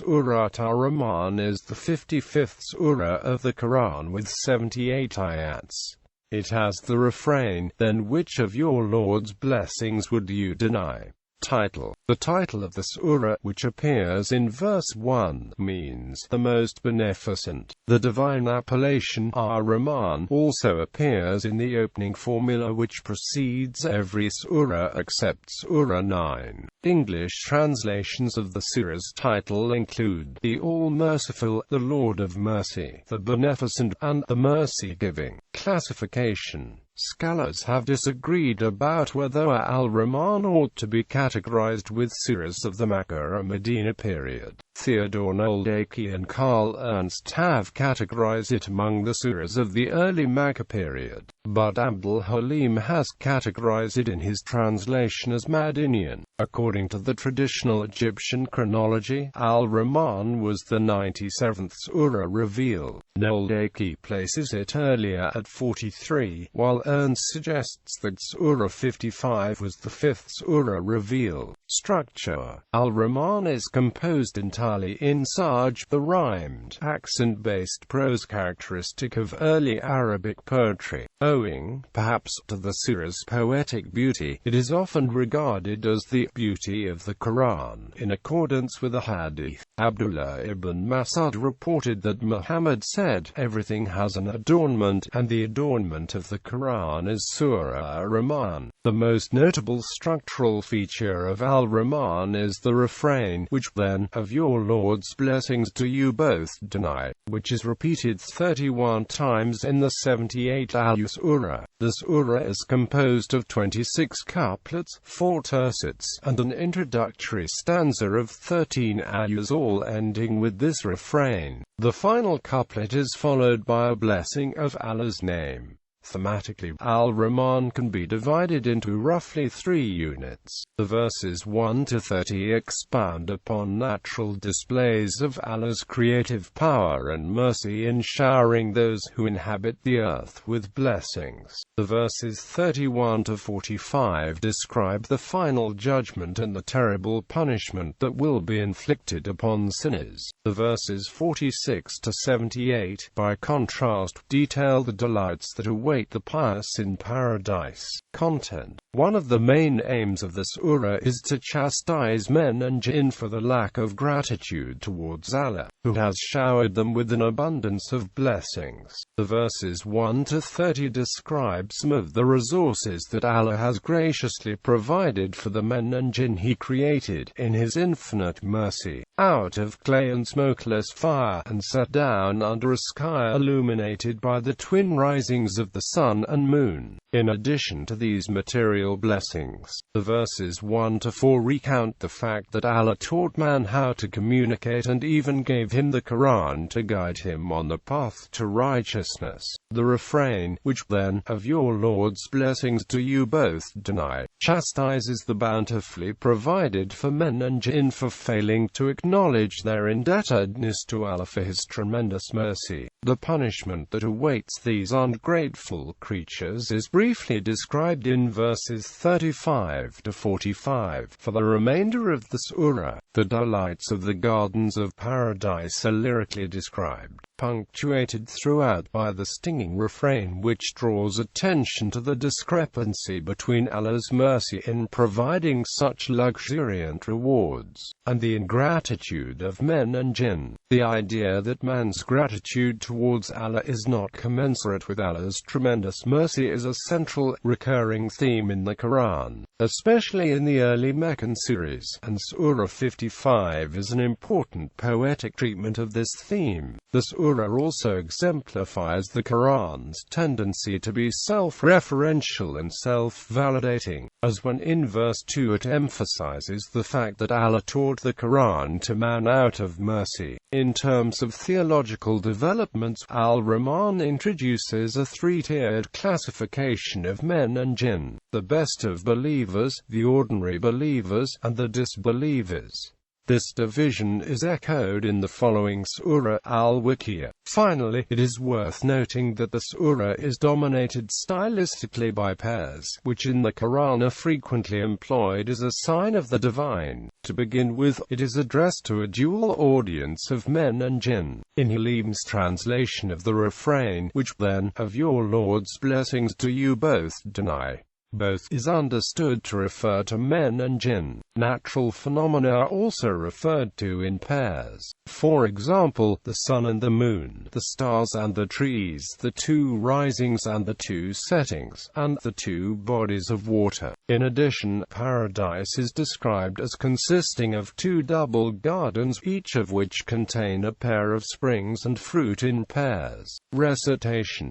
Sūrat Ar-Rahman is the 55th surah of the Qur'an with 78 ayats. It has the refrain, "Then which of your Lord's blessings would you deny?" Title. The title of the surah, which appears in verse 1, means the most beneficent. The divine appellation Ar-Rahman also appears in the opening formula which precedes every surah except Surah 9. English translations of the surah's title include the All-Merciful, the Lord of Mercy, the Beneficent, and the Mercy-Giving. Classification. Scholars have disagreed about whether Ar-Rahman ought to be categorized with surahs of the Makkah or Medina period. Theodor Noldaki and Carl Ernst have categorized it among the surahs of the early Makkah period, but Abdul Halim has categorized it in his translation as Madanian. According to the traditional Egyptian chronology, Ar-Rahman was the 97th surah revealed. Noldaki places it earlier at 43, while Ernst suggests that Surah 55 was the 5th surah revealed. Structure. Ar-Rahman is composed entirely in Saj, the rhymed, accent-based prose characteristic of early Arabic poetry. Owing, perhaps, to the surah's poetic beauty, it is often regarded as the beauty of the Quran. In accordance with a hadith, Abdullah ibn Mas'ud reported that Muhammad said, "Everything has an adornment, and the adornment of the Quran is Surah Ar-Rahman." The most notable structural feature of Ar-Rahman is the refrain, "Which then of your Lord's blessings do you both deny?" which is repeated 31 times in the 78 ayat surah. The surah is composed of 26 couplets, 4 tercets, and an introductory stanza of 13 ayats, all ending with this refrain. The final couplet is followed by a blessing of Allah's name. Thematically, Ar-Rahman can be divided into roughly 3 units. The verses 1 to 30 expound upon natural displays of Allah's creative power and mercy in showering those who inhabit the earth with blessings. The verses 31 to 45 describe the final judgment and the terrible punishment that will be inflicted upon sinners. The verses 46 to 78, by contrast, detail the delights that await the pious in paradise. Content. One of the main aims of the surah is to chastise men and jinn for the lack of gratitude towards Allah, who has showered them with an abundance of blessings. The verses 1 to 30 describe some of the resources that Allah has graciously provided for the men and jinn He created, in His infinite mercy, out of clay and smokeless fire, and set down under a sky illuminated by the twin risings of the sun and moon. In addition to these material blessings, the verses 1 to 4 recount the fact that Allah taught man how to communicate and even gave him the Quran to guide him on the path to righteousness. The refrain, "Which then of your Lord's blessings do you both deny?" chastises the bountifully provided for men and jinn for failing to acknowledge their indebtedness to Allah for His tremendous mercy. The punishment that awaits these ungrateful creatures is briefly described in verses 35 to 45. For the remainder of the surah, the delights of the gardens of paradise are lyrically described, punctuated throughout by the stinging refrain which draws attention to the discrepancy between Allah's mercy in providing such luxuriant rewards, and the ingratitude of men and jinn. The idea that man's gratitude towards Allah is not commensurate with Allah's tremendous mercy is a central, recurring theme in the Quran, especially in the early Meccan series, and Surah 55 is an important poetic treatment of this theme. The surah also exemplifies the Quran's tendency to be self-referential and self-validating, as when in verse 2 it emphasizes the fact that Allah taught the Quran to man out of mercy. In terms of theological developments, Ar-Rahman introduces a 3-tiered classification of men and jinn: the best of believers, the ordinary believers, and the disbelievers. This division is echoed in the following Surah al-Waqiah. Finally, it is worth noting that the surah is dominated stylistically by pairs, which in the Quran are frequently employed as a sign of the divine. To begin with, it is addressed to a dual audience of men and jinn. In Halim's translation of the refrain, which then, of your Lord's blessings do you both deny? Both is understood to refer to men and jinn. Natural phenomena are also referred to in pairs. For example, the sun and the moon, the stars and the trees, the two risings and the two settings, and the two bodies of water. In addition, paradise is described as consisting of two double gardens, each of which contain a pair of springs and fruit in pairs. Recitation.